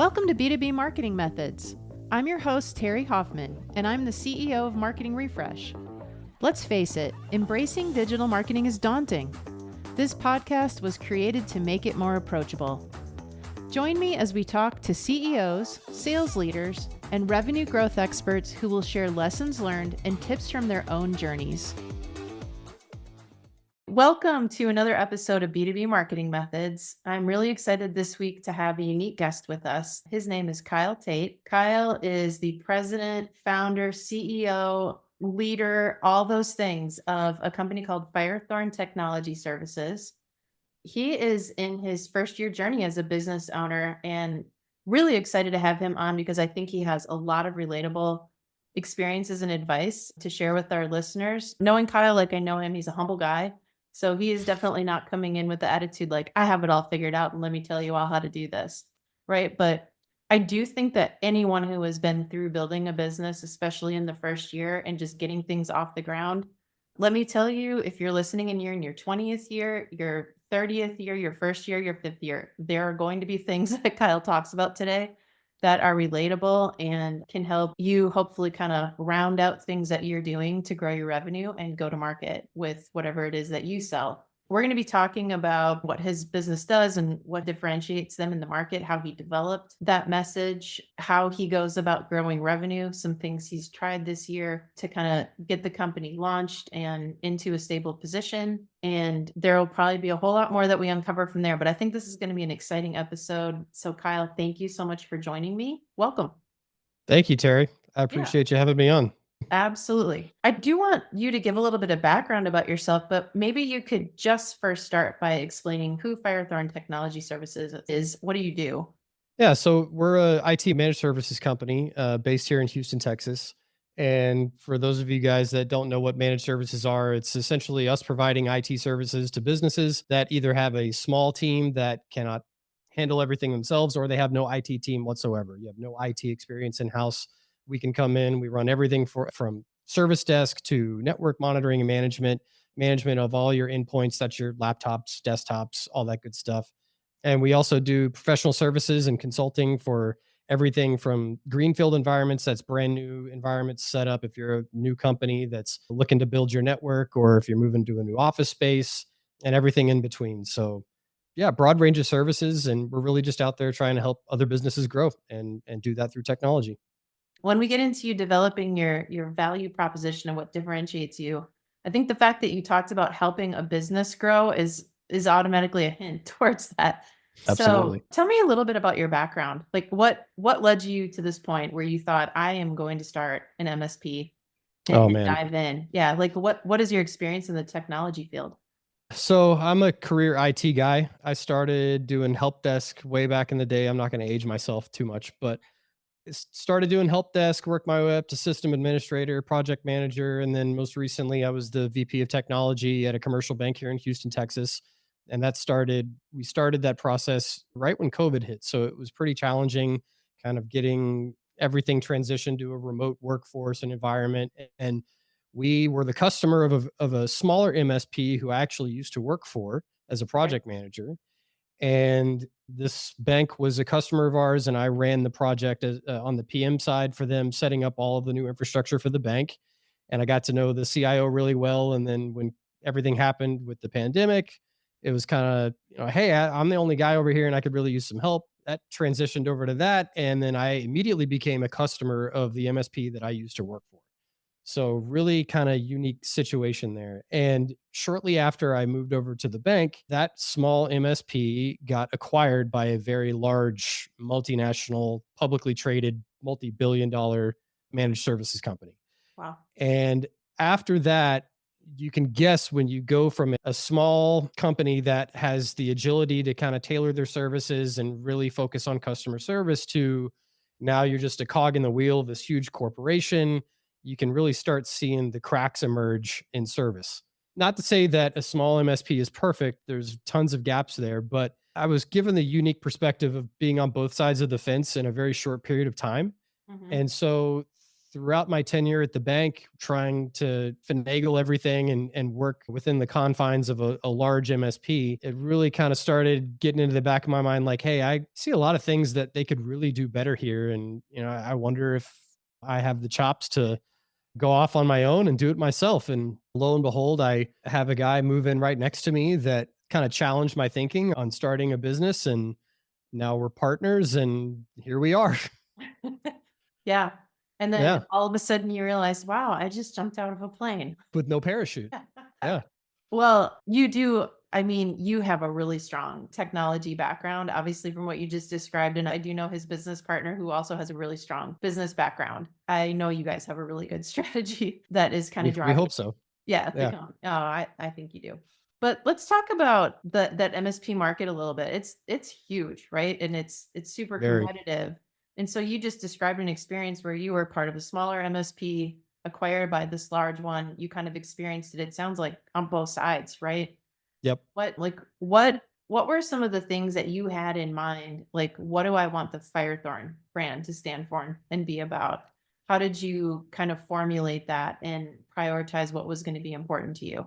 Welcome to B2B Marketing Methods. I'm your host, Terri Hoffman, and I'm the CEO of Marketing Refresh. Let's face it, embracing digital marketing is daunting. This podcast was created to make it more approachable. Join me as we talk to CEOs, sales leaders, and revenue growth experts who will share lessons learned and tips from their own journeys. Welcome to another episode of B2B Marketing Methods. I'm really excited this week to have a unique guest with us. His name is Kyle Tate. Kyle is the president, founder, CEO, leader, all those things of a company called Firethorne Technology Services. He is in his first year journey as a business owner and really excited to have him on because I think he has a lot of relatable experiences and advice to share with our listeners. Knowing Kyle like I know him, he's a humble guy. So he is definitely not coming in with the attitude like, I have it all figured out and let me tell you all how to do this, right? But I do think that anyone who has been through building a business, especially in the first year and just getting things off the ground, let me tell you, if you're listening and you're in your 20th year, your 30th year, your first year, your fifth year, there are going to be things that Kyle talks about today that are relatable and can help you hopefully kind of round out things that you're doing to grow your revenue and go to market with whatever it is that you sell. We're going to be talking about what his business does and what differentiates them in the market, how he developed that message, how he goes about growing revenue, some things he's tried this year to kind of get the company launched and into a stable position. And there will probably be a whole lot more that we uncover from there. But I think this is going to be an exciting episode. So Kyle, thank you so much for joining me. Welcome. Thank you, Terri. I Yeah. appreciate you having me on. Absolutely. I do want you to give a little bit of background about yourself, but maybe you could just first start by explaining who Firethorn Technology Services is. What do you do? Yeah, so we're a IT managed services company based here in Houston, Texas. And for those of you guys that don't know what managed services are, it's essentially us providing IT services to businesses that either have a small team that cannot handle everything themselves or they have no IT team whatsoever. You have no IT experience in house. We can come in, we run everything from service desk to network monitoring and management of all your endpoints, that's your laptops, desktops, all that good stuff. And we also do professional services and consulting for everything from greenfield environments, that's brand new environments set up if you're a new company that's looking to build your network, or if you're moving to a new office space, and everything in between. So yeah, broad range of services, and we're really just out there trying to help other businesses grow and do that through technology. When we get into you developing your value proposition and what differentiates you, I think the fact that you talked about helping a business grow is automatically a hint towards that. So Absolutely. tell me a little bit about your background. Like what led you to this point where you thought I am going to start an MSP Oh and man. dive in? Yeah, like what is your experience in the technology field? So I'm a career IT guy. I started doing help desk way back in the day. I'm not going to age myself too much, but started doing help desk, worked my way up to system administrator, project manager, and then most recently I was the VP of technology at a commercial bank here in Houston, Texas. And we started that process right when COVID hit. So it was pretty challenging kind of getting everything transitioned to a remote workforce and environment. And we were the customer of a smaller MSP who I actually used to work for as a Okay. project manager. And this bank was a customer of ours, and I ran the project on the PM side for them, setting up all of the new infrastructure for the bank. And I got to know the CIO really well. And then when everything happened with the pandemic, it was kind of, hey, I'm the only guy over here and I could really use some help. That transitioned over to that. And then I immediately became a customer of the MSP that I used to work for. So really kind of unique situation there. And shortly after I moved over to the bank, that small MSP got acquired by a very large multinational, publicly traded, multi-billion dollar managed services company. Wow. And after that, you can guess when you go from a small company that has the agility to kind of tailor their services and really focus on customer service to now you're just a cog in the wheel of this huge corporation. You can really start seeing the cracks emerge in service. Not to say that a small MSP is perfect, there's tons of gaps there, but I was given the unique perspective of being on both sides of the fence in a very short period of time. Mhm. And so throughout my tenure at the bank, trying to finagle everything and work within the confines of a large MSP, it really kind of started getting into the back of my mind like, hey, I see a lot of things that they could really do better here. And, I wonder if I have the chops to go off on my own and do it myself. And lo and behold, I have a guy move in right next to me that kind of challenged my thinking on starting a business. And now we're partners and here we are. Yeah. And then Yeah. all of a sudden you realize, wow, I just jumped out of a plane. With no parachute. Yeah. Well, you do. I mean, you have a really strong technology background, obviously, from what you just described. And I do know his business partner who also has a really strong business background. I know you guys have a really good strategy that is kind of We driving. hope so. Yeah, Yeah. oh, I think you do. But let's talk about that MSP market a little bit. It's huge, right? And it's super Very. competitive. And so you just described an experience where you were part of a smaller MSP acquired by this large one. You kind of experienced it. It sounds like on both sides, right? Yep. What were some of the things that you had in mind? Like, what do I want the Firethorn brand to stand for and be about? How did you kind of formulate that and prioritize what was going to be important to you?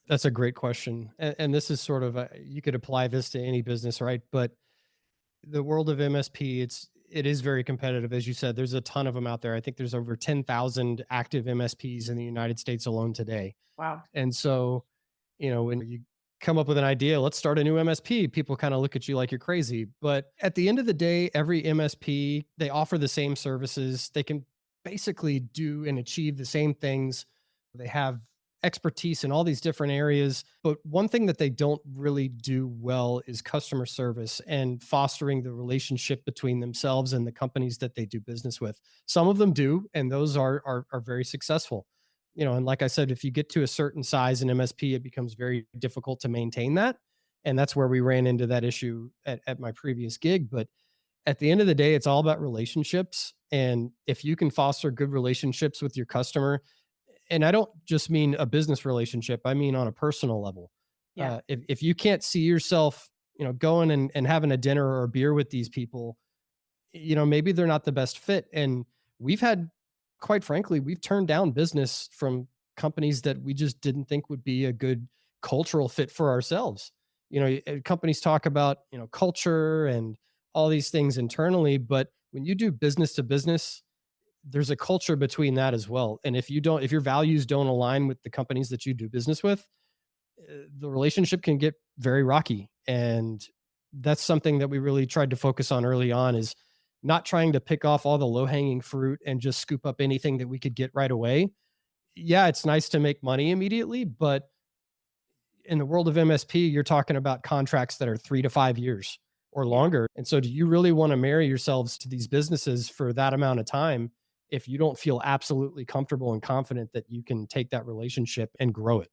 That's a great question. And this is sort of you could apply this to any business, right? But the world of MSP, it is very competitive. As you said, there's a ton of them out there. I think there's over 10,000 active MSPs in the United States alone today. Wow. And so, when you come up with an idea, let's start a new MSP, people kind of look at you like you're crazy. But at the end of the day, every MSP, they offer the same services. They can basically do and achieve the same things. They have expertise in all these different areas. But one thing that they don't really do well is customer service and fostering the relationship between themselves and the companies that they do business with. Some of them do, and those are very successful. And like I said, if you get to a certain size in MSP, it becomes very difficult to maintain that. And that's where we ran into that issue at my previous gig. But at the end of the day, it's all about relationships. And if you can foster good relationships with your customer, and I don't just mean a business relationship, I mean on a personal level. Yeah. If you can't see yourself, going and having a dinner or a beer with these people, maybe they're not the best fit. And we've had, quite frankly, we've turned down business from companies that we just didn't think would be a good cultural fit for ourselves. Companies talk about, culture and all these things internally, but when you do business to business, there's a culture between that as well. And if your values don't align with the companies that you do business with, the relationship can get very rocky. And that's something that we really tried to focus on early on, is not trying to pick off all the low hanging fruit and just scoop up anything that we could get right away. Yeah, it's nice to make money immediately, but in the world of MSP, you're talking about contracts that are 3 to 5 years or Yeah. longer. And so, do you really want to marry yourselves to these businesses for that amount of time if you don't feel absolutely comfortable and confident that you can take that relationship and grow it?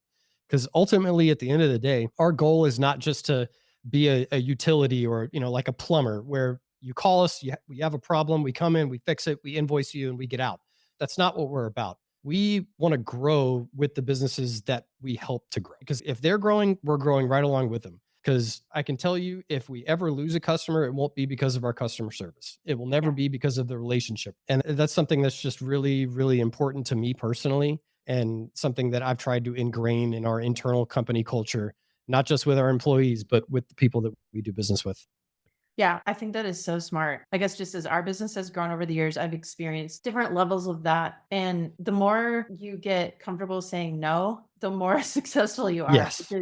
Because ultimately, at the end of the day, our goal is not just to be a utility or, like a plumber where you call us, we have a problem, we come in, we fix it, we invoice you, and we get out. That's not what we're about. We want to grow with the businesses that we help to grow. Because if they're growing, we're growing right along with them. Because I can tell you, if we ever lose a customer, it won't be because of our customer service. It will never Yeah. be because of the relationship. And that's something that's just really, really important to me personally, and something that I've tried to ingrain in our internal company culture, not just with our employees, but with the people that we do business with. Yeah, I think that is so smart. I guess just as our business has grown over the years, I've experienced different levels of that. And the more you get comfortable saying no, the more successful you are, Yes.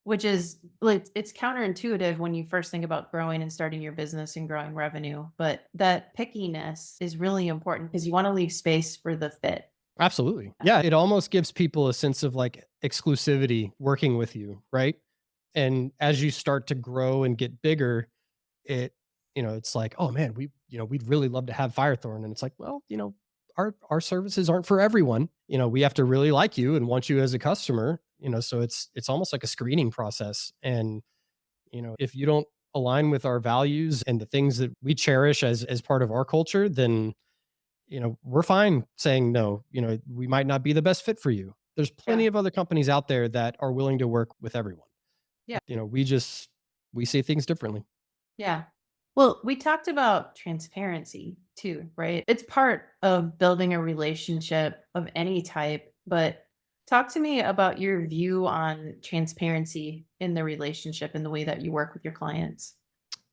which is like it's counterintuitive when you first think about growing and starting your business and growing revenue. But that pickiness is really important because you want to leave space for the fit. Absolutely. Yeah. It almost gives people a sense of like exclusivity working with you. Right. And as you start to grow and get bigger, it, it's like, oh man, we'd really love to have Firethorn. And it's like, well, our services aren't for everyone. We have to really like you and want you as a customer, so it's almost like a screening process. And, if you don't align with our values and the things that we cherish as part of our culture, then, we're fine saying no. We might not be the best fit for you. There's Yeah. plenty of other companies out there that are willing to work with everyone. Yeah. We see things differently. Yeah. Well, we talked about transparency too, right? It's part of building a relationship of any type, but talk to me about your view on transparency in the relationship and the way that you work with your clients.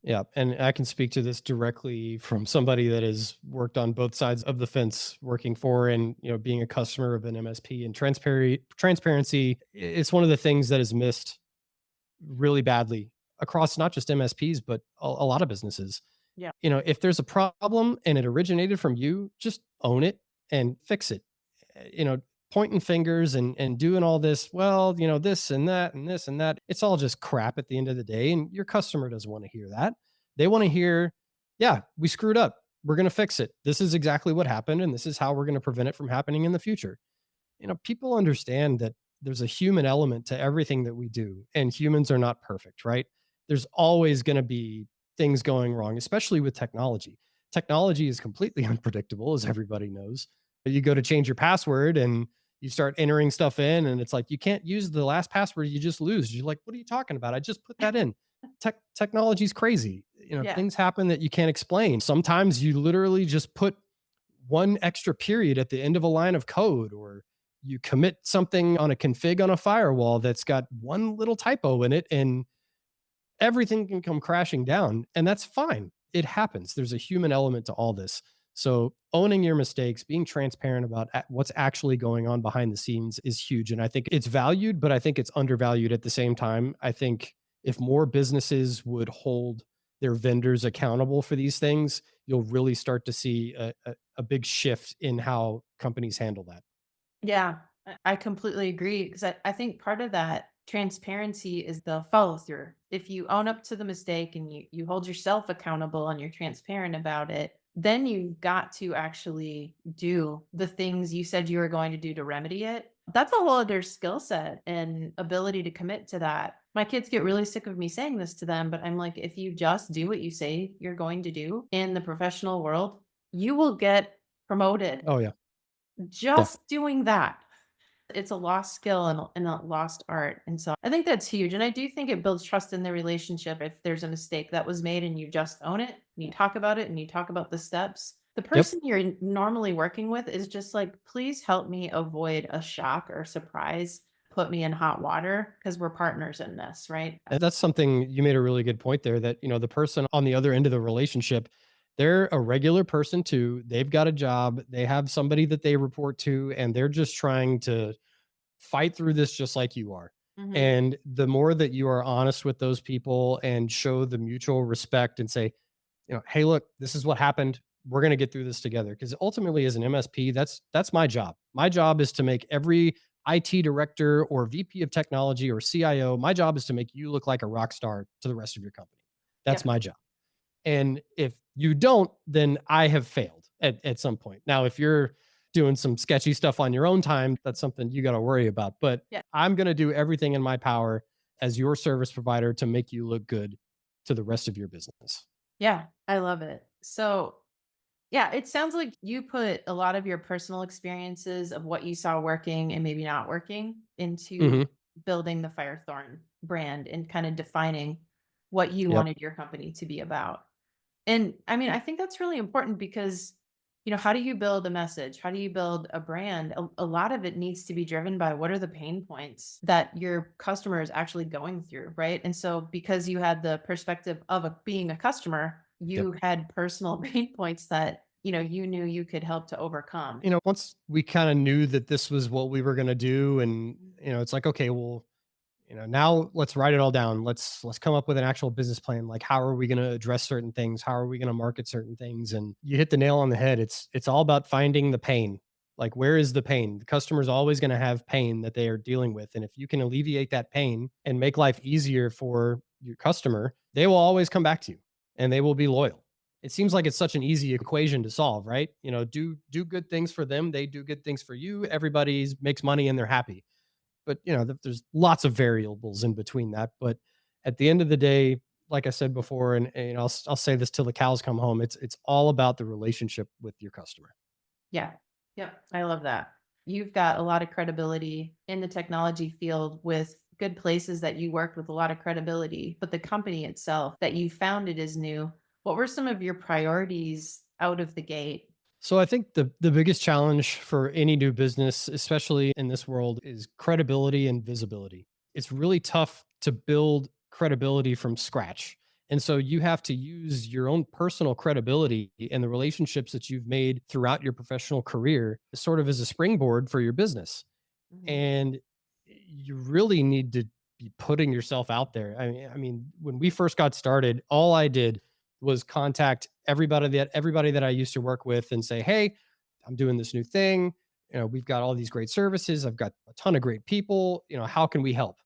Yeah, and I can speak to this directly from somebody that has worked on both sides of the fence, working for and being a customer of an MSP. And transparency, it's one of the things that is missed really badly across not just MSPs but a lot of businesses. Yeah. If there's a problem and it originated from you, just own it and fix it. You know, pointing fingers and doing all this, well, this and that and this and that. It's all just crap at the end of the day. And your customer doesn't want to hear that. They want to hear, yeah, we screwed up. We're going to fix it. This is exactly what happened. And this is how we're going to prevent it from happening in the future. People understand that there's a human element to everything that we do, and humans are not perfect, right? There's always going to be things going wrong, especially with technology. Technology is completely unpredictable, as everybody knows. You go to change your password and you start entering stuff in, and it's like you can't use the last password you just lose. You're like, what are you talking about? I just put that in. Technology's crazy. Yeah. Things happen that you can't explain. Sometimes you literally just put one extra period at the end of a line of code, or you commit something on a config on a firewall that's got one little typo in it, and everything can come crashing down. And that's fine. It happens. There's a human element to all this. So owning your mistakes, being transparent about what's actually going on behind the scenes is huge. And I think it's valued, but I think it's undervalued at the same time. I think if more businesses would hold their vendors accountable for these things, you'll really start to see a big shift in how companies handle that. Yeah, I completely agree because I think part of that transparency is the follow through. If you own up to the mistake and you hold yourself accountable and you're transparent about it, then you've got to actually do the things you said you were going to do to remedy it. That's a whole other skill set and ability to commit to that. My kids get really sick of me saying this to them, but I'm like, if you just do what you say you're going to do in the professional world, you will get promoted Oh, yeah. Yeah. just doing that. It's a lost skill and a lost art, and so I think that's huge, and I do think it builds trust in the relationship if there's a mistake that was made and you just own it, and you talk about it, and you talk about the steps. The Yep. person you're normally working with is just like, "Please help me avoid a shock or surprise. Put me in hot water because 'cause we're partners in this," right? And that's something you made a really good point there, that, the person on the other end of the relationship, they're a regular person too. They've got a job, they have somebody that they report to, and they're just trying to fight through this just like you are. Mhm. And the more that you are honest with those people and show the mutual respect and say, hey, look, this is what happened. We're going to get through this together. Because ultimately, as an MSP, that's my job. My job is to make every IT director or VP of technology or CIO. My job is to make you look like a rock star to the rest of your company. That's Yep. my job. And if you don't, then I have failed at some point. Now, if you're doing some sketchy stuff on your own time, that's something you got to worry about. But Yeah. I'm going to do everything in my power as your service provider to make you look good to the rest of your business. Yeah, I love it. So yeah, it sounds like you put a lot of your personal experiences of what you saw working and maybe not working into Hmm. building the Firethorn brand and kind of defining what you Yep. wanted your company to be about. And I mean, I think that's really important because, how do you build a message? How do you build a brand? A lot of it needs to be driven by what are the pain points that your customer is actually going through, right? And so, because you had the perspective of being a customer, Yep. you had personal pain points that, you knew you could help to overcome. Once we kind of knew that this was what we were going to do, and, it's like, okay, well, now let's write it all down. Let's come up with an actual business plan. Like, how are we going to address certain things? How are we going to market certain things? And you hit the nail on the head. It's all about finding the pain. Like, where is the pain? The customer's always going to have pain that they are dealing with. And if you can alleviate that pain and make life easier for your customer, they will always come back to you and they will be loyal. It seems like it's such an easy equation to solve, right? Do good things for them, they do good things for you. Everybody makes money and they're happy. But there's lots of variables in between that. But at the end of the day, like I said before, and I'll say this till the cows come home, it's all about the relationship with your customer. Yeah. Yep. I love that. You've got a lot of credibility in the technology field with good places that you worked with a lot of credibility, but the company itself that you founded is new. What were some of your priorities out of the gate? So I think the biggest challenge for any new business, especially in this world, is credibility and visibility. It's really tough to build credibility from scratch. And so you have to use your own personal credibility and the relationships that you've made throughout your professional career sort of as a springboard for your business. Mhm. And you really need to be putting yourself out there. I mean, when we first got started, all I did was contact everybody that I used to work with and say, "Hey, I'm doing this new thing. We've got all these great services. I've got a ton of great people. How can we help?"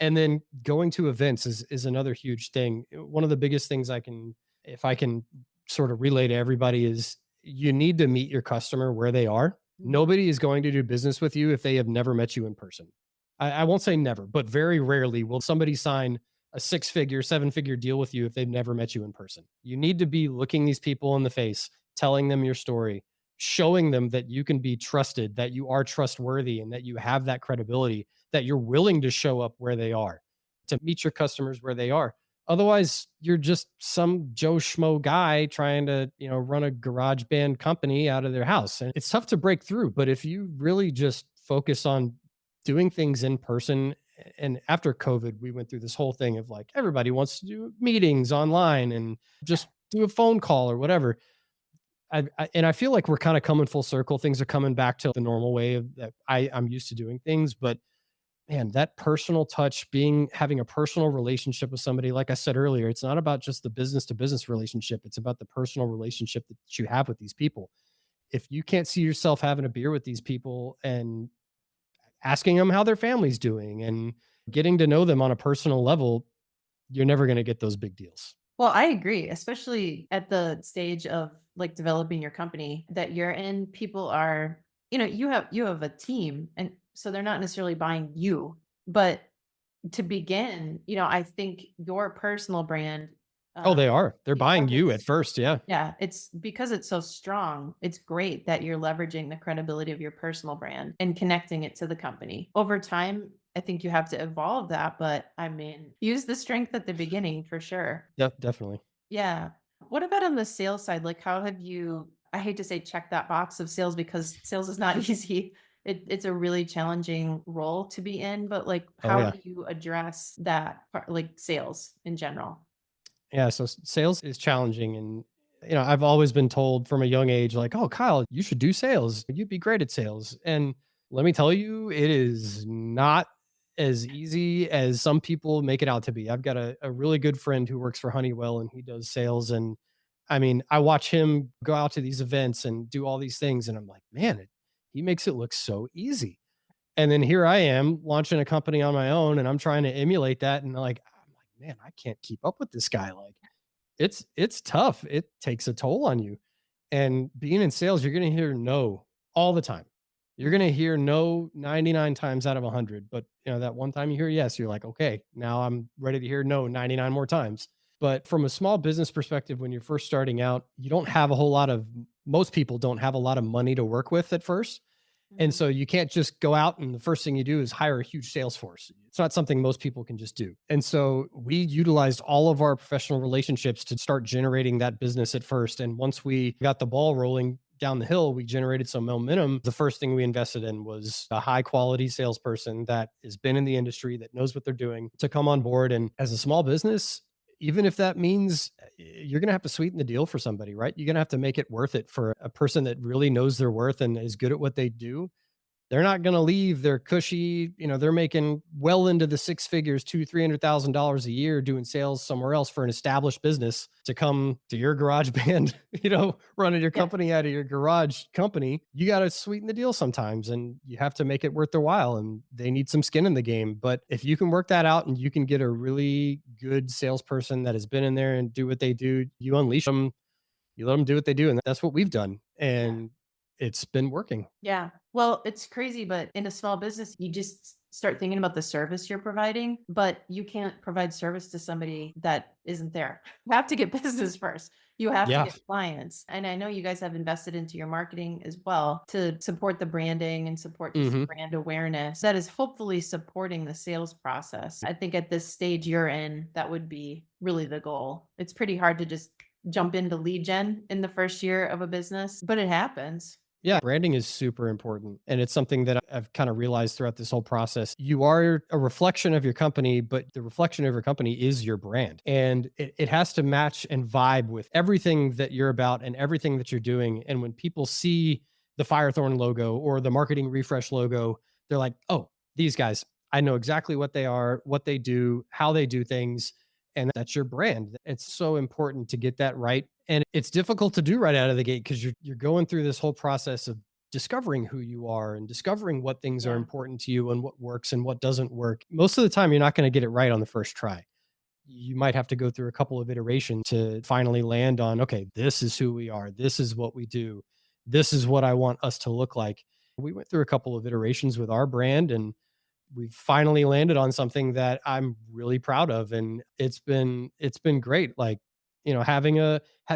And then going to events is another huge thing. One of the biggest things if I can sort of relay to everybody, is you need to meet your customer where they are. Mhm. Nobody is going to do business with you if they have never met you in person. I won't say never, but very rarely will somebody sign a 6-figure, 7-figure deal with you if they've never met you in person. You need to be looking these people in the face, telling them your story, showing them that you can be trusted, that you are trustworthy, and that you have that credibility, that you're willing to show up where they are, to meet your customers where they are. Otherwise, you're just some Joe Schmo guy trying to, run a garage band company out of their house. And it's tough to break through. But if you really just focus on doing things in person, and after COVID, we went through this whole thing of like everybody wants to do meetings online and Yeah. just do a phone call or whatever. And I feel like we're kind of coming full circle. Things are coming back to the normal way that I'm used to doing things. But man, that personal touch, having a personal relationship with somebody, like I said earlier, it's not about just the business to business relationship. It's about the personal relationship that you have with these people. If you can't see yourself having a beer with these people and asking them how their family's doing and getting to know them on a personal level, you're never going to get those big deals. Well, I agree, especially at the stage of like developing your company that you're in. People are, you have a team, and so they're not necessarily buying you. But to begin, I think your personal brand, Oh, um, they are. They're because buying you at it's first. Yeah. yeah, it's because it's so strong. It's great that you're leveraging the credibility of your personal brand and connecting it to the company. Over time, I think you have to evolve that, but I mean, use the strength at the beginning for sure. Definitely. Yeah. What about on the sales side? Like, how have you, I hate to say check that box of sales because sales is not easy. It's a really challenging role to be in, but like, Oh, how yeah. do you address that, like sales in general? Yeah, so sales is challenging. And I've always been told from a young age, like, "Oh, Kyle, you should do sales. You'd be great at sales." And let me tell you, it is not as easy as some people make it out to be. I've got a really good friend who works for Honeywell, and he does sales. And I mean, I watch him go out to these events and do all these things, and I'm like, man, he makes it look so easy. And then here I am launching a company on my own, and I'm trying to emulate that. And I'm like, man, I can't keep up with this guy. Like, it's tough. It takes a toll on you. And being in sales, you're going to hear no all the time. You're going Mhm. to hear no 99 times out of 100, but that one time you hear yes, you're like, "Okay, now I'm ready to hear no 99 more times." But from a small business perspective, when you're first starting out, you don't have a whole lot of most people don't have a lot of money to work with at first. And Mhm. so you can't just go out and the first thing you do is hire a huge sales force. It's not something most people can just do. And so we utilized all of our professional relationships to start generating that business at first. And once we got the ball rolling down the hill, we generated some momentum. The first thing we invested in was a high quality salesperson that has been in the industry, that knows what they're doing, to come on board. And as a small business, even if that means you're going to have to sweeten the deal for somebody, right? You're going to have to make it worth it for a person that really knows their worth and is good at what they do. They're not going to leave their cushy, they're making well into the 6 figures, $300,000 a year doing sales somewhere else for an established business, to come to your garage band, running your Yeah. company out of your garage company. You got to sweeten the deal sometimes, and you have to make it worth their while. And they need some skin in the game. But if you can work that out and you can get a really good salesperson that has been in there and do what they do, you unleash them, you let them do what they do. And that's what we've done. Yeah. And it's been working. Yeah. Well, it's crazy, but in a small business, you just start thinking about the service you're providing, but you can't provide service to somebody that isn't there. You have to get business first. You have to Yeah. get clients. And I know you guys have invested into your marketing as well to support the branding and support just Hmm. brand awareness that is hopefully supporting the sales process. I think at this stage you're in, that would be really the goal. It's pretty hard to just jump into lead gen in the first year of a business, but it happens. Yeah, branding is super important. And it's something that I've kind of realized throughout this whole process. You are a reflection of your company, but the reflection of your company is your brand. And it has to match and vibe with everything that you're about and everything that you're doing. And when people see the Firethorn logo or the marketing refresh logo, they're like, oh, these guys, I know exactly what they are, what they do, how they do things. And that's your brand. It's so important to get that right. And it's difficult to do right out of the gate because you're going through this whole process of discovering who you are and discovering what things are Yeah. important to you and what works and what doesn't work. Most of the time, you're not going to get it right on the first try. You might have to go through a couple of iterations to finally land on, okay, this is who we are. This is what we do. This is what I want us to look like. We went through a couple of iterations with our brand and we finally landed on something that I'm really proud of, and it's been great. Like, having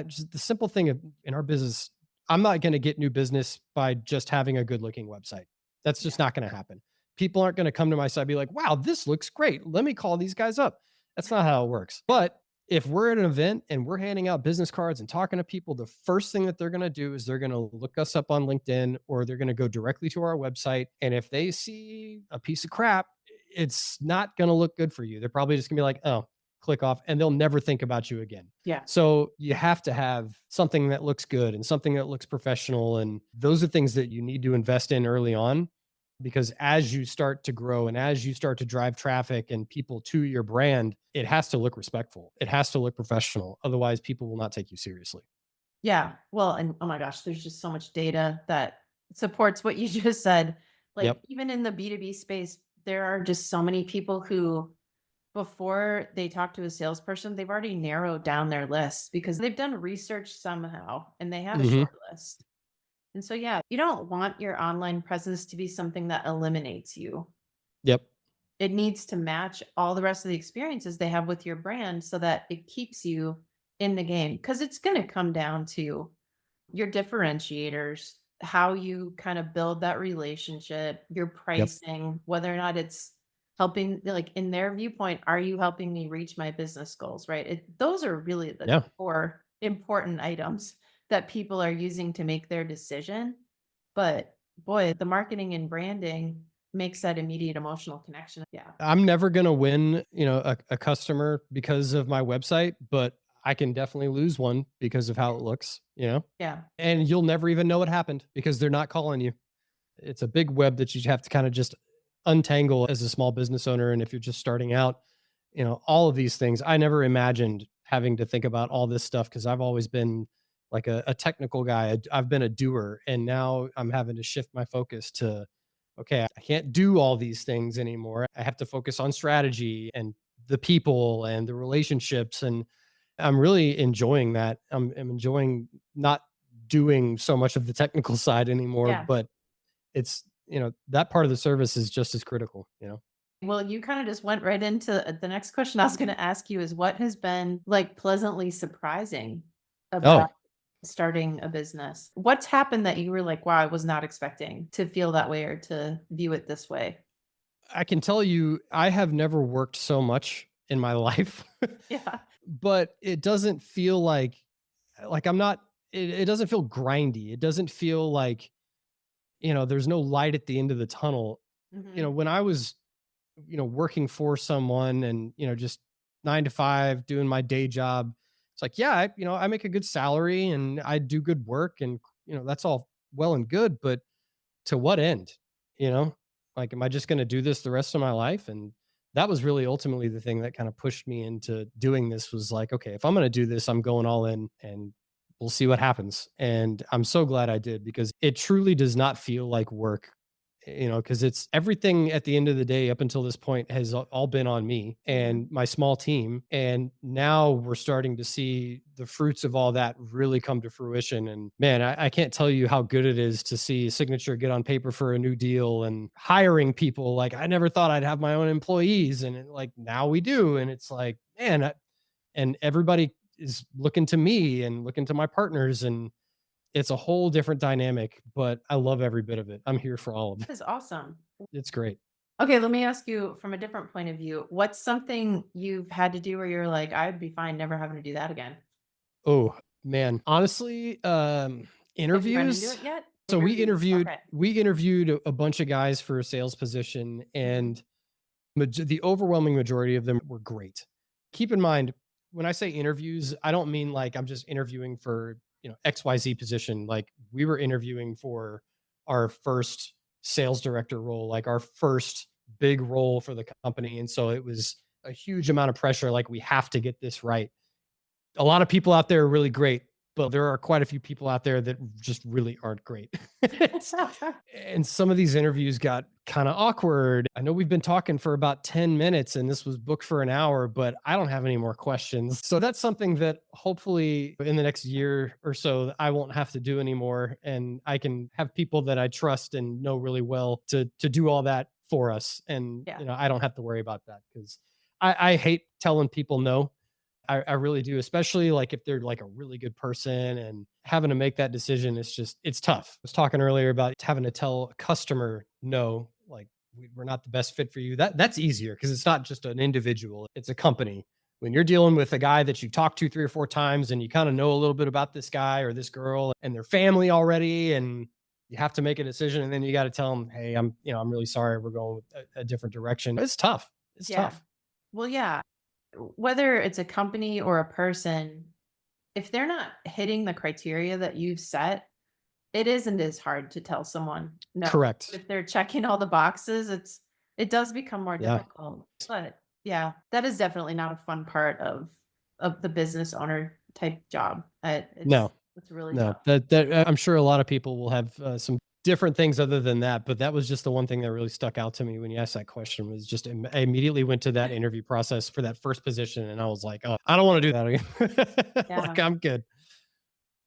just the simple thing of in our business, I'm not going to get new business by just having a good looking website. That's just Yeah. not going to happen. People aren't going to come to my site and be like, "Wow, this looks great. Let me call these guys up." That's not how it works. But if we're at an event and we're handing out business cards and talking to people, the first thing that they're going to do is they're going to look us up on LinkedIn or they're going to go directly to our website. And if they see a piece of crap, it's not going to look good for you. They're probably just going to be like, oh, click off, and they'll never think about you again. Yeah. So you have to have something that looks good and something that looks professional. And those are things that you need to invest in early on because as you start to grow and as you start to drive traffic and people to your brand, it has to look respectful. It has to look professional. Otherwise, people will not take you seriously. Yeah. Well, and oh my gosh, there's just so much data that supports what you just said. Like Yep. even in the B2B space, there are just so many people who before they talk to a salesperson, they've already narrowed down their list because they've done research somehow and they have a Hmm. short list. And so yeah, you don't want your online presence to be something that eliminates you. Yep. It needs to match all the rest of the experiences they have with your brand so that it keeps you in the game because it's going to come down to your differentiators, how you kind of build that relationship, your Yep. pricing, whether or not it's helping, like in their viewpoint, are you helping me reach my business goals, right? Those are really the Yeah. core important items that people are using to make their decision. But boy, the marketing and branding makes that immediate emotional connection. Yeah. I'm never going to win, a customer because of my website, but I can definitely lose one because of how it looks. Yeah. And you'll never even know what happened because they're not calling you. It's a big web that you have to kind of just untangle as a small business owner. And if you're just starting out, all of these things, I never imagined having to think about all this stuff because I've always been like a technical guy. I've been a doer. And now I'm having to shift my focus to, okay, I can't do all these things anymore. I have to focus on strategy and the people and the relationships. And I'm really enjoying that. I'm enjoying not doing so much of the technical side anymore, Yeah. but that part of the service is just as critical. Well, you kind of just went right into the next question I was going to ask you is what has been like pleasantly surprising about Oh, starting a business? What's happened that you were like, wow, I was not expecting to feel that way or to view it this way? I can tell you, I have never worked so much in my life, Yeah. but it doesn't feel like I'm not. It doesn't feel grindy. It doesn't feel like there's no light at the end of the tunnel. Hmm. When I was working for someone and just 9 to 5 doing my day job, it's like, yeah, I make a good salary and I do good work and that's all well and good, but to what end? You know, like, am I just going to do this the rest of my life? And that was really ultimately the thing that kind of pushed me into doing this was like, okay, if I'm going to do this, I'm going all in and we'll see what happens. And I'm so glad I did because it truly does not feel like work. Because it's everything at the end of the day up until this point has all been on me Hmm. and my small team. And now we're starting to see the fruits of all that really come to fruition. And man, I can't tell you how good it is to see a signature get on paper for a new deal and hiring people. Like, I never thought I'd have my own employees. And like, now we do. And it's like, man, and everybody is looking to me and looking to my partners. And it's a whole different dynamic, but I love every bit of it. I'm here for all of it. That's awesome. It's great. Okay, let me ask you from a different point of view. What's something you've had to do where you're like, I'd be fine never having to do that again? Oh, man. Honestly, Have you run into interviews. it yet? So we Interviews. interviewed Okay. we interviewed a bunch of guys for a sales position, Mhm. and the overwhelming majority of them were great. Keep in mind, when I say interviews, I don't mean like I'm just interviewing for, XYZ position. Like we were interviewing for our first sales director role, like our first big role for the company. And so it was a huge amount of pressure. Like we have to get this right. A lot of people out there are really great, but there are quite a few people out there that just really aren't great. It's and some of these interviews got kind of awkward. I know we've been talking for about 10 minutes and this was booked for an hour, but I don't have any more questions. So that's something that hopefully in the next year or so I won't have to do anymore, and I can have people that I trust and know really well to do all that for us, and Yeah. I don't have to worry about that because I hate telling people no. I really do, especially like if they're like a really good person and having to make that decision. It's tough. I was talking earlier about having to tell a customer no, like we're not the best fit for you. That's easier because it's not just an individual, it's a company. When you're dealing with a guy that you talked to 3 or 4 times and you kind of know a little bit about this guy or this girl and their family already, and you have to make a decision, and then you got to tell them, hey, I'm really sorry, we're going with a different direction. It's tough. It's Yeah. tough. Well, yeah. Whether it's a company or a person, if they're not hitting the criteria that you've set, it isn't as hard to tell someone no. Correct. If they're checking all the boxes, it does become more Yeah. difficult. But yeah, that is definitely not a fun part of the business owner type job. No. It's really No, tough. I'm sure a lot of people will have some different things other than that, but that was just the one thing that really stuck out to me when you asked that question. Was just I immediately went to that interview process for that first position, and I was like, oh, I don't want to do that again. Like Yeah. I'm good.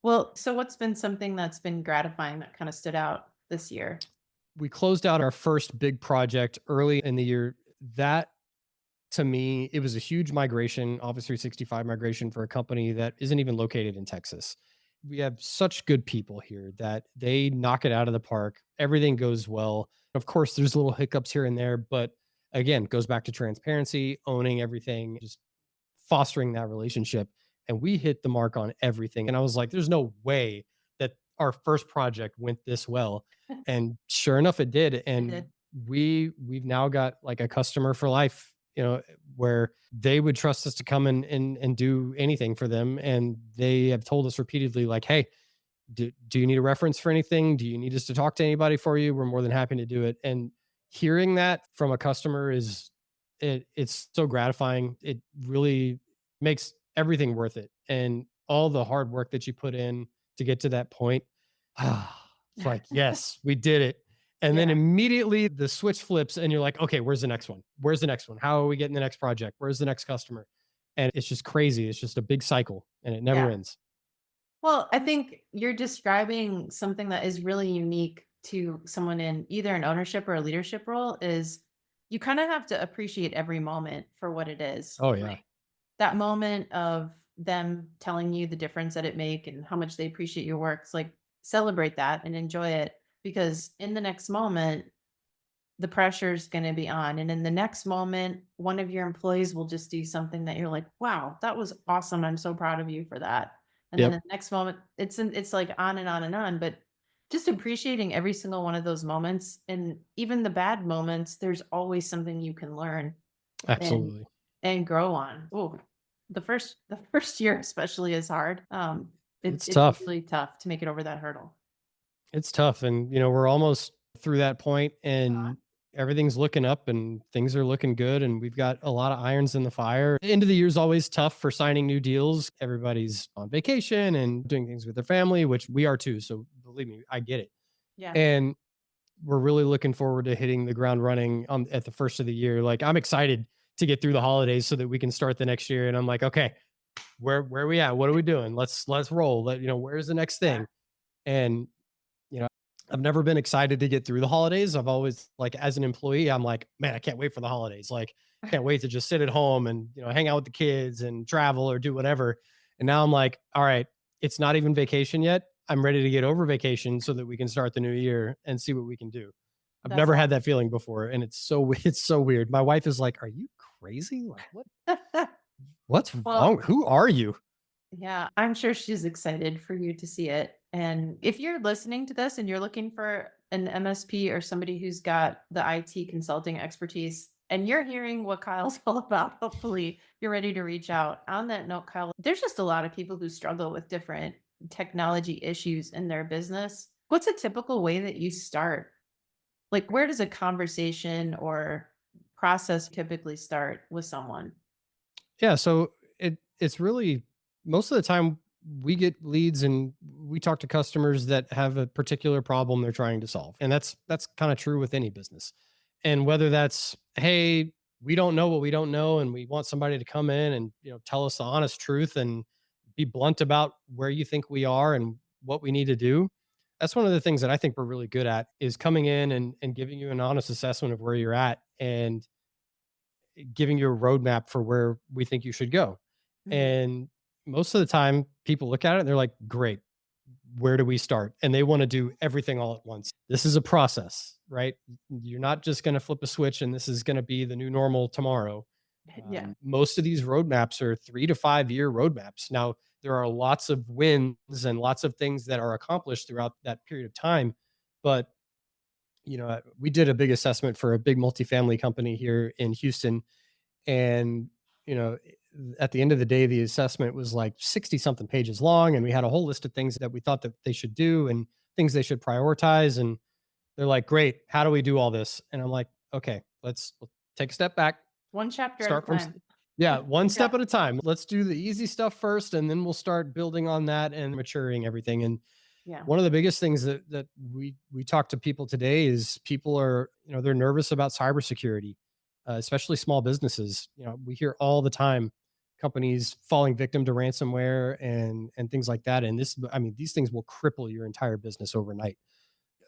Well, so what's been something that's been gratifying that kind of stood out this year? We closed out our first big project early in the year. That to me, it was a huge migration, Office 365 migration for a company that isn't even located in Texas. We have such good people here that they knock it out of the park. Everything goes well. Of course, there's little hiccups here and there, but again, goes back to transparency, owning everything, just fostering that relationship. And we hit the mark on everything. And I was like, there's no way that our first project went this well. And sure enough, it did. It And did. we've now got like a customer for life, where they would trust us to come and do anything for them. And they have told us repeatedly, like, hey, do you need a reference for anything? Do you need us to talk to anybody for you? We're more than happy to do it. And hearing that from a customer it's so gratifying. It really makes everything worth it. And all the hard work that you put in to get to that point. It's like, yes, we did it. And then Yeah. immediately the switch flips and you're like, okay, where's the next one? Where's the next one? How are we getting the next project? Where's the next customer? And it's just crazy. It's just a big cycle and it never Yeah. ends. Well, I think you're describing something that is really unique to someone in either an ownership or a leadership role is you kind of have to appreciate every moment for what it is. Oh yeah. Like that moment of them telling you the difference that it make and how much they appreciate your work. It's like celebrate that and enjoy it because in the next moment the pressure's gonna be on, and in the next moment, one of your employees will just do something that you're like, "Wow, that was awesome, I'm so proud of you for that." And then Yep. in the next moment, it's like on and on and on, but just appreciating every single one of those moments, and even the bad moments, there's always something you can learn and Absolutely. grow on. Oh, the first year especially is hard. It's It's tough. really tough to make it over that hurdle. It's tough. And, we're almost through that point and everything's looking up and things are looking good. And we've got a lot of irons in the fire. The end of the year is always tough for signing new deals. Everybody's on vacation and doing things with their family, which we are too. So believe me, I get it. Yeah, And we're really looking forward to hitting the ground running at the first of the year. Like I'm excited to get through the holidays so that we can start the next year. And I'm like, okay, where are we at? What are we doing? Let's roll. Where's the next yeah, thing? And you know, I've never been excited to get through the holidays. I've always like as an employee, I'm like, man, I can't wait for the holidays. Like, can't wait to just sit at home and hang out with the kids and travel or do whatever. And now I'm like, all right, it's not even vacation yet. I'm ready to get over vacation so that we can start the new year and see what we can do. I've that's never had that feeling before, and it's so it's so weird. My wife is like, "Are you crazy? Like, awesome. what's Well, wrong? Who are you?" Yeah, I'm sure she's excited for you to see it. And if you're listening to this and you're looking for an MSP or somebody who's got the IT consulting expertise and you're hearing what Kyle's all about, hopefully you're ready to reach out. On that note, Kyle, there's just a lot of people who struggle with different technology issues in their business. What's a typical way that you start? Like, where does a conversation or process typically start with someone? Yeah, so it's really most of the time we get leads and we talk to customers that have a particular problem they're trying to solve. And that's kind of true with any business. And whether that's, hey, we don't know what we don't know and we want somebody to come in and, tell us the honest truth and be blunt about where you think we are and what we need to do. That's one of the things that I think we're really good at is coming in and giving you an honest assessment of where you're at and giving you a roadmap for where we think you should go. Mhm. And most of the time, people look at it and they're like, great, where do we start? And they want to do everything all at once. This is a process, right? You're not just going to flip a switch and this is going to be the new normal tomorrow. Yeah. Most of these roadmaps are 3 to 5 year roadmaps. Now, there are lots of wins and lots of things that are accomplished throughout that period of time. But we did a big assessment for a big multifamily company here in Houston, and you know at the end of the day the assessment was like 60 something pages long, and we had a whole list of things that we thought that they should do and things they should prioritize. And they're like, great, how do we do all this? And I'm like, okay, let's take a step back, One chapter at a start from time. yeah, one Yeah. step at a time. Let's do the easy stuff first, and then we'll start building on that and maturing everything. And Yeah. one of the biggest things that we talk to people today is people are, they're nervous about cybersecurity, especially small businesses. We hear all the time companies falling victim to ransomware and things like that. And I mean, these things will cripple your entire business overnight.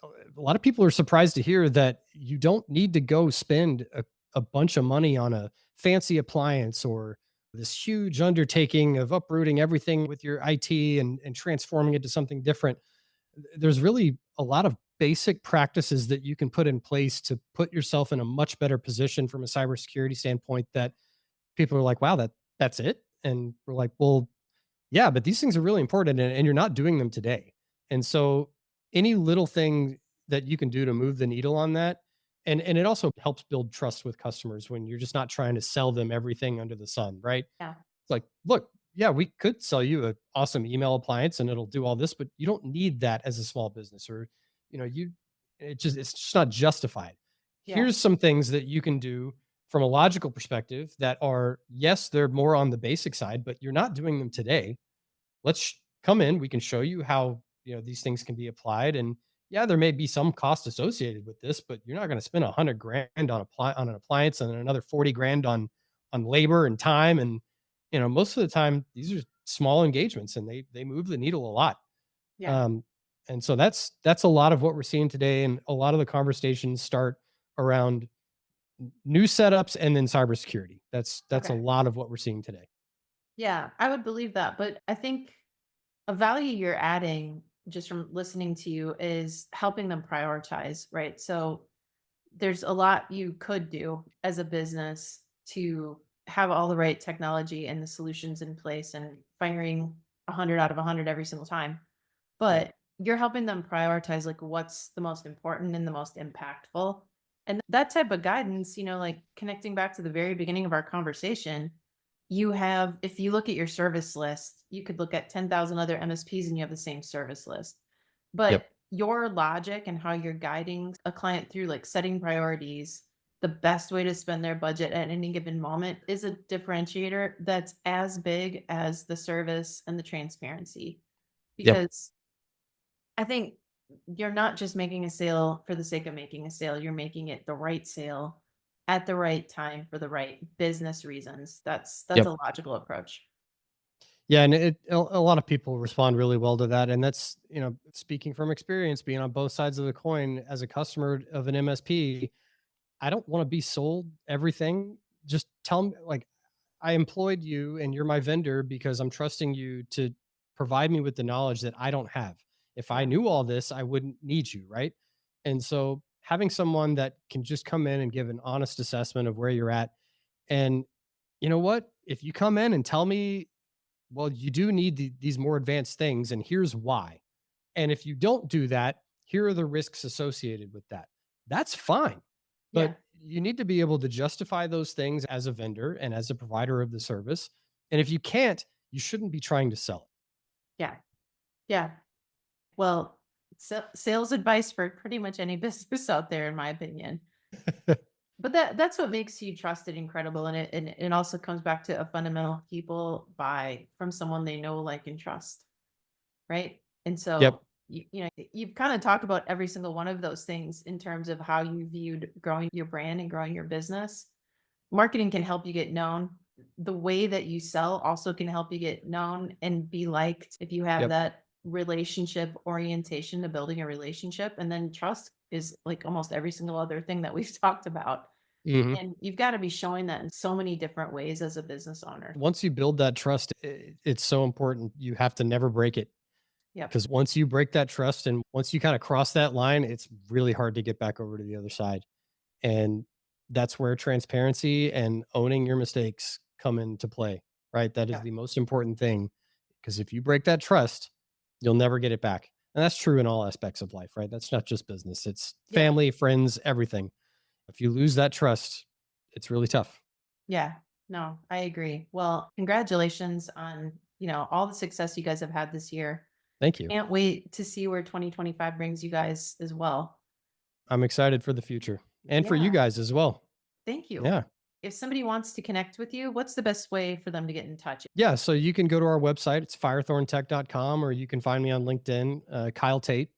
A lot of people are surprised to hear that you don't need to go spend a bunch of money on a fancy appliance or this huge undertaking of uprooting everything with your IT and transforming it to something different. There's really a lot of basic practices that you can put in place to put yourself in a much better position from a cybersecurity standpoint that people are like, wow, that's it. And we're like, well, yeah, but these things are really important, and you're not doing them today. And so any little thing that you can do to move the needle on that, and it also helps build trust with customers when you're just not trying to sell them everything under the sun, right? Yeah. It's like, look, yeah, we could sell you an awesome email appliance and it'll do all this, but you don't need that as a small business, or you know, you it's just not justified. Yeah. Here's some things that you can do from a logical perspective that are, yes, they're more on the basic side, but you're not doing them today. Come in, we can show you how, these things can be applied. And yeah, there may be some cost associated with this, but you're not going to spend 100 grand on an appliance and another 40 grand on labor and time. And most of the time these are small engagements and they move the needle a lot. Yeah. um and so that's a lot of what we're seeing today, and a lot of the conversations start around new setups and then cybersecurity. That's a Okay. lot of what we're seeing today. Yeah, I would believe that. But I think a value you're adding just from listening to you is helping them prioritize, right? So there's a lot you could do as a business to have all the right technology and the solutions in place and firing 100 out of 100 every single time. Yep. But you're helping them prioritize like what's the most important and the most impactful. And that type of guidance, like connecting back to the very beginning of our conversation, you have, if you look at your service list, you could look at 10,000 other MSPs and you have the same service list. Yep. But your logic and how you're guiding a client through like setting priorities, the best way to spend their budget at any given moment is a differentiator that's as big as the service and the transparency. Yep. Because I think you're not just making a sale for the sake of making a sale, you're making it the right sale at the right time for the right business reasons. That's Yep. a logical approach. Yeah, and a lot of people respond really well to that, and that's, speaking from experience, being on both sides of the coin as a customer of an MSP. I don't want to be sold everything. Just tell me, like, I employed you and you're my vendor because I'm trusting you to provide me with the knowledge that I don't have. If I Yeah. knew all this, I wouldn't need you, right? And so having someone that can just come in and give an honest assessment of where you're at, and you know what? If you come in and tell me well, you do need these more advanced things, and here's why. And if you don't do that, here are the risks associated with that. That's fine. Yeah. But you need to be able to justify those things as a vendor and as a provider of the service. And if you can't, you shouldn't be trying to sell Yeah. Yeah. Well, sales advice for pretty much any business out there, in my opinion. it. But that's what makes you trusted and credible, and it also comes back to a fundamental people buy from someone they know, like, and trust, right? And Yep. so you've kind of talked about every single one of those things in terms of how you viewed growing your brand and growing your business. Marketing can help you get known. The way that you sell also can help you get known and be liked if you have Yep. that relationship orientation to building a relationship. And then trust is like almost every single other thing that we've talked about. Mhm. And you've got to be showing that in so many different ways as a business owner. Once you build that trust, it's so important. You have to never break it, Yep. because once you break that trust and once you kind of cross that line, it's really hard to get back over to the other side. And that's where transparency and owning your mistakes come into play, right? That is Yeah. the most important thing, because if you break that trust, you'll never get it back. And that's true in all aspects of life, right? That's not just business, it's Yeah. family, friends, everything. If you lose that trust, it's really tough. Yeah. No, I agree. Well, congratulations on, all the success you guys have had this year. Thank you. Can't wait to see where 2025 brings you guys as well. I'm excited for the future and for you Yeah. guys as well. Thank you. Yeah. If somebody wants to connect with you, what's the best way for them to get in touch? Yeah. So you can go to our website. It's firethorntech.com, or you can find me on LinkedIn, Kyle Tate.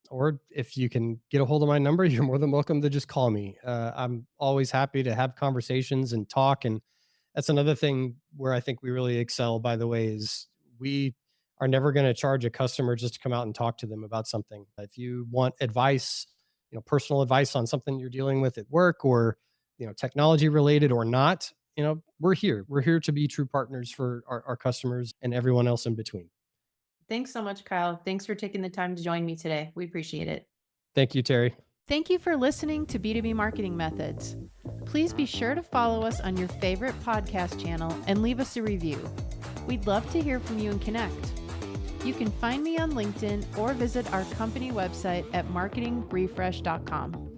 Or if you can get a hold of my number, you're more than welcome to just call me. I'm always happy to have conversations and talk. And that's another thing where I think we really excel, by the way, is we are never going to charge a customer just to come out and talk to them about something. If you want advice, personal advice on something you're dealing with at work, or, technology related or not, we're here. We're here to be true partners for our customers and everyone else in between. Thanks so much, Kyle. Thanks for taking the time to join me today. We appreciate it. Thank you, Terry. Thank you for listening to B2B Marketing Methods. Please be sure to follow us on your favorite podcast channel and leave us a review. We'd love to hear from you and connect. You can find me on LinkedIn or visit our company website at marketingrefresh.com.